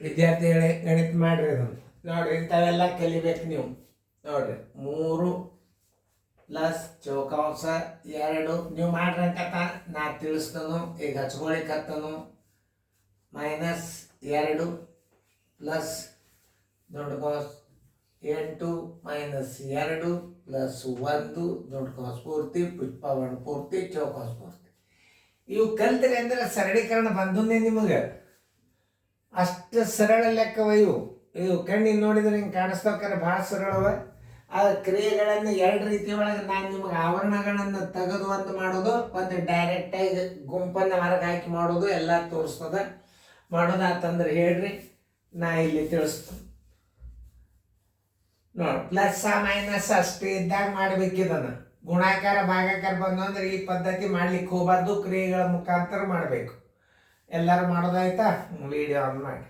ವಿದ್ಯಾರ್ಥಿಗಳೇ ಗಣಿತ ಮಾಡ್ರಿ ಅದನ್ನು ನೋಡ್ರಿ. ಇಂಥವೆಲ್ಲ ಕಲಿಬೇಕು ನೀವು ನೋಡ್ರಿ. 3 ಪ್ಲಸ್ ಚೌಕಾಂಶ 2 ನೀವು ಮಾಡ್ರಿ ಅಂತ ನಾ ತಿಳಿಸ್ತನು. ಈಗ ಹಚ್ಕೊಳಿಕತ್ತನು. -2 ಪ್ಲಸ್ ದೊಡ್ಡ ಕಾಸ್ 8 -2 ಪ್ಲಸ್ 1 ದೊಡ್ಡ ಕಾಸ್ ಪೂರ್ತಿ ಪುಷ್ಪವರ್ಣ ಪೂರ್ತಿ ಚೌಕಾಸ್ ಪೂರ್ತಿ. ಇವು ಕಲ್ತ್ರಿ ಅಂದ್ರೆ ಸರಳೀಕರಣ ಬಂದನೇ ನಿಮಗೆ. ಅಷ್ಟು ಸರಳ ಲೆಕ್ಕವ ಇವು ಕಣ್ಣಿಗೆ ನೋಡಿದ್ರೆ ಹಿಂಗೆ ಕಾಣಿಸ್ತಾವ್ರೆ ಭಾಳ ಸರಳವ. ಆ ಕ್ರಿಯೆಗಳನ್ನು 2 ರೀತಿ ಒಳಗೆ ನಾನು ನಿಮಗೆ ಆವರಣಗಳನ್ನು ತೆಗೆದು ಒಂದು ಮಾಡೋದು, ಒಂದು ಡೈರೆಕ್ಟಾಗಿ ಗುಂಪನ್ನು ಹೊರಗೆ ಹಾಕಿ ಮಾಡೋದು ಎಲ್ಲ ತೋರಿಸ್ತದೆ. ಮಾಡೋದಾತಂದ್ರೆ ಹೇಳ್ರಿ, ನಾ ಇಲ್ಲಿ ತಿಳಿಸ್ತೀನಿ ನೋಡಿ. ಪ್ಲಸ್ ಮೈನಸ್ ಅಷ್ಟೇ ಇದ್ದಾಗ ಮಾಡ್ಬೇಕಿದನ್ನು. ಗುಣಾಕಾರ ಭಾಗಾಕಾರ ಬಂದು ಅಂದ್ರೆ ಈ ಪದ್ಧತಿ ಮಾಡ್ಲಿಕ್ಕೆ ಹೋಗ್ಬಾರ್ದು, ಕ್ರಿಯೆಗಳ ಮುಖಾಂತರ ಮಾಡಬೇಕು. ಎಲ್ಲರೂ ಮಾಡೋದಾಯ್ತಾ? ವಿಡಿಯೋ ಆನ್ ಮಾಡಿ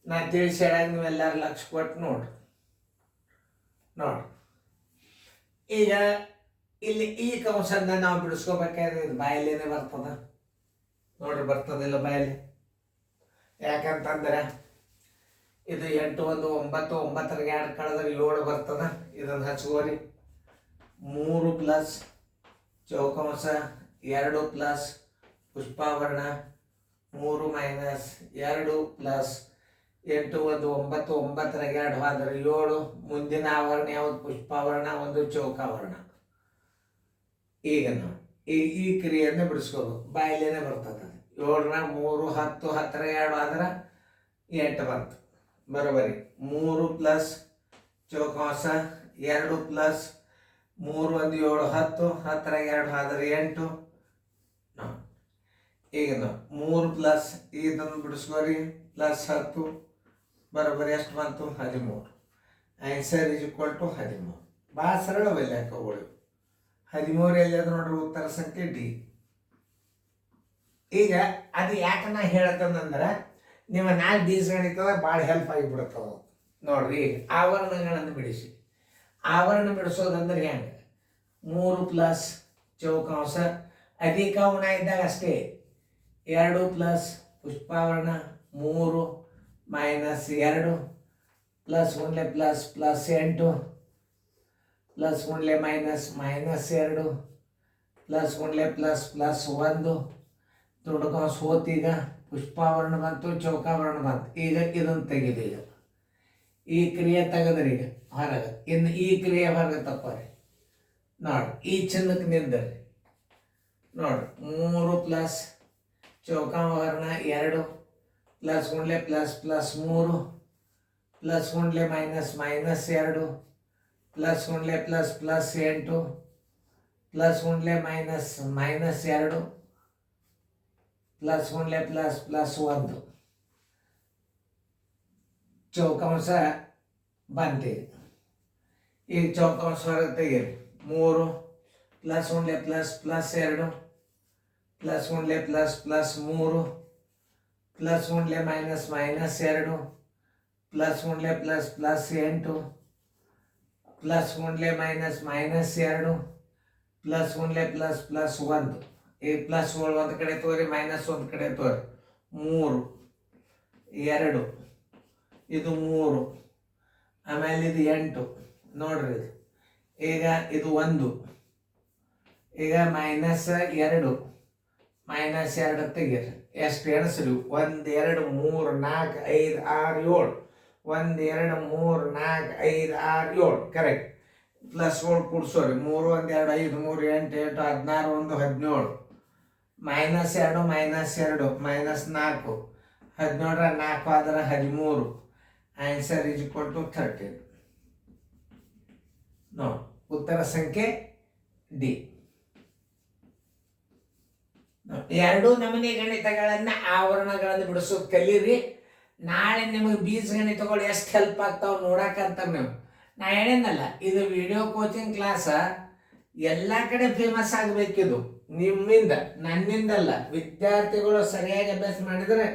ನಾ ತಿಳಿಸಿ ಹೇಳಾಗ ನೀವೆಲ್ಲರೂ ಲಕ್ಷ ಕೊಟ್ಟು ನೋಡ್ರಿ. ಈಗ ಇಲ್ಲಿ ಈ ಕಂಸನ್ನ ನಾವು ಬಿಡಿಸ್ಕೋಬೇಕಾದ್ರೆ ಇದು ಬಾಯಲ್ಲೇನೆ ಬರ್ತದ ನೋಡ್ರಿ. ಬರ್ತದಿಲ್ಲ ಬಾಯಲ್ಲಿ. ಯಾಕಂತಂದ್ರೆ ಇದು 8 1 9 9ರಿಗೆ 2 ಕಳೆದ್ರೆ 7 ಬರ್ತದ. ಇದನ್ನು ಹಚ್ಕೋರಿ. 3 ಪ್ಲಸ್ ಚೌಕಾಂಶ 2 ಪ್ಲಸ್ ಪುಷ್ಪಾವರಣ 3 ಮೈನಸ್ 2 ಪ್ಲಸ್ 8 1 9 9ರಿಗೆ 2 ಹೋದ್ರೆ 7. ಮುಂದಿನ ಆವರಣ ಯಾವುದು? ಪುಷ್ಪಾವರಣ, ಒಂದು ಚೌಕಾವರಣ. ಈಗ ನಾವು ಈ ಕ್ರಿಯೆಯನ್ನು ಬಿಡಿಸ್ಕೋಬೇಕು. ಬಾಯಲ್ಲೇನೆ ಬರ್ತದೆ. 7 3 10 10ರಿಗೆ 2 ಆದ್ರೆ 8 ಬಂತು. ಬರೋಬರಿ. 3 ಪ್ಲಸ್ ಚೌಕಾಂಶ 2 ಪ್ಲಸ್ 3 1 7 10 10ರಿಗೆ 2 ಆದ್ರೆ 8. ಈಗ ನಾವು 3 ಪ್ಲಸ್ ಇದನ್ನು ಬಿಡಿಸ್ಕೋರಿ. ಪ್ಲಸ್ 10 ಬರೋಬರಿ ಎಷ್ಟು ಬಂತು? 13. Answer is equal to 13. ಭಾಳ ಸರಳವಲ್ಲ ಲೆಕ್ಕಗಳು. 13 ಎಲ್ಲಿಯಾದ್ರು ನೋಡ್ರಿ ಉತ್ತರ ಸಂಖ್ಯೆ ಡಿ. ಈಗ ಅದು ಯಾಕೆ ನಾ ಹೇಳ್ತಂದ್ರೆ ನಿಮ್ಮ ನಾಲ್ಕು ಬೀಜಗಣಿತದ ಭಾಳ ಹೆಲ್ಪ್ ಆಗಿಬಿಡ್ತವೆ ನೋಡ್ರಿ. ಆವರಣಗಳನ್ನು ಬಿಡಿಸಿ. ಆವರಣ ಬಿಡಿಸೋದಂದ್ರೆ ಹೆಂಗೆ? 3 ಪ್ಲಸ್ ಚೌಕಾಂಶ ಅಧಿಕ ಉಣ ಇದ್ದಾಗ ಅಷ್ಟೇ. 2 ಪ್ಲಸ್ ಪುಷ್ಪಾವರಣ 3 minus 2 plus 1 plus plus 8 plus 1 minus minus 2 plus 1 plus plus 1 ದೊಡ್ಡ ಕಾಸು ಹೋತೀಗ ಪುಷ್ಪಾವರಣ ಬಂತು, ಚೌಕಾವರಣ ಬಂತು. ಈಗ ಇದನ್ನು ತೆಗೆದು. ಈಗ ಈ ಕ್ರಿಯೆ ತೆಗೆದ್ರಿ. ಈಗ ಹೊರಗೆ ಇನ್ನು ಈ ಕ್ರಿಯೆ ಹೊರಗೆ ತಪ್ಪರಿ ನೋಡಿ. ಈ ಚಿನ್ನಕ್ಕೆ ನಿಂದರಿ ನೋಡ್ರಿ. 3 ಪ್ಲಸ್ ಚೌಕಾವರಣ 2 plus 1 plus plus 3 plus 1 minus minus 2 plus 1 plus plus 8 plus 1 minus minus 2 plus 1 plus plus 1 ಚೌಕಾಂಶ ಬಂತು. ಈಗ ಚೌಕಾಂಶ ಹೊರಗೆ ತೆಗೀರಿ. 3 plus 1 plus plus 2 plus 1 plus plus 3 plus 1 minus minus 2 plus 1 plus plus 8 plus 1 minus minus 2 plus 1 plus plus 1. ಈ plus ಒಂದು ಕಡೆ ತೋರಿ, ಮೈನಸ್ ಒಂದು ಕಡೆ ತೋರಿ. 3 2 ಇದು 3 ಆಮೇಲೆ ಇದು 8 ನೋಡ್ರಿ. ಇದು ಈಗ ಇದು 1. ಈಗ -2 -2 ತೆಗೀರಿ. ಎಷ್ಟು ಎಣಿಸ್ರಿ? 1 2 3 4 5 6 7 1 2 3 4 5 6 7 ಕರೆಕ್ಟ್. ಪ್ಲಸ್ 7 ಕೂಡ್ಸೋರಿ. 3 1 2 5 3 8 8 16 1 17 -2 -2 -4 17 4 ಆದ್ರೆ 13. Answer is equal to 13. ನೋಡಿ, ಉತ್ತರ ಸಂಖ್ಯೆ ಡಿ. 2 ನಮೂನೆ ಗಣಿತಗಳನ್ನ ಆವರಣಗಳನ್ನು ಬಿಡಿಸೋದು ಕಲೀರಿ. ನಾಳೆ ನಿಮಗೆ ಬೀಜಗಣಿತಗಳು ಎಷ್ಟು ಹೆಲ್ಪ್ ಆಗ್ತಾವೆ ನೋಡಕ್ಕಂತ ನೀವು. ನಾ ಹೇಳೇನಲ್ಲ, ಇದು ವಿಡಿಯೋ ಕೋಚಿಂಗ್ ಕ್ಲಾಸ ಎಲ್ಲ ಕಡೆ ಫೇಮಸ್ ಆಗಬೇಕಿದು. ನಿಮ್ಮಿಂದ, ನನ್ನಿಂದಲ್ಲ. ವಿದ್ಯಾರ್ಥಿಗಳು ಸರಿಯಾಗಿ ಅಭ್ಯಾಸ ಮಾಡಿದರೆ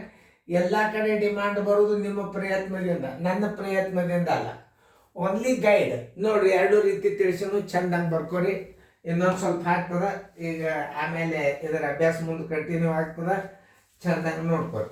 ಎಲ್ಲ ಕಡೆ ಡಿಮಾಂಡ್ ಬರೋದು ನಿಮ್ಮ ಪ್ರಯತ್ನದಿಂದ, ನನ್ನ ಪ್ರಯತ್ನದಿಂದ ಅಲ್ಲ. ಓನ್ಲಿ ಗೈಡ್ ನೋಡ್ರಿ. 2 ರೀತಿ ತಿಳಿಸಿನು ಚಂದಂಗೆ ಬರ್ಕೋರಿ. ಇನ್ನೊಂದು ಸ್ವಲ್ಪ ಆಗ್ತದ. ಈಗ ಆಮೇಲೆ ಇದರ ಅಭ್ಯಾಸ ಮುಂದೆ ಕಂಟಿನ್ಯೂ ಆಗ್ತದ. ಚಂದಂಗೆ ನೋಡ್ಕೊರಿ.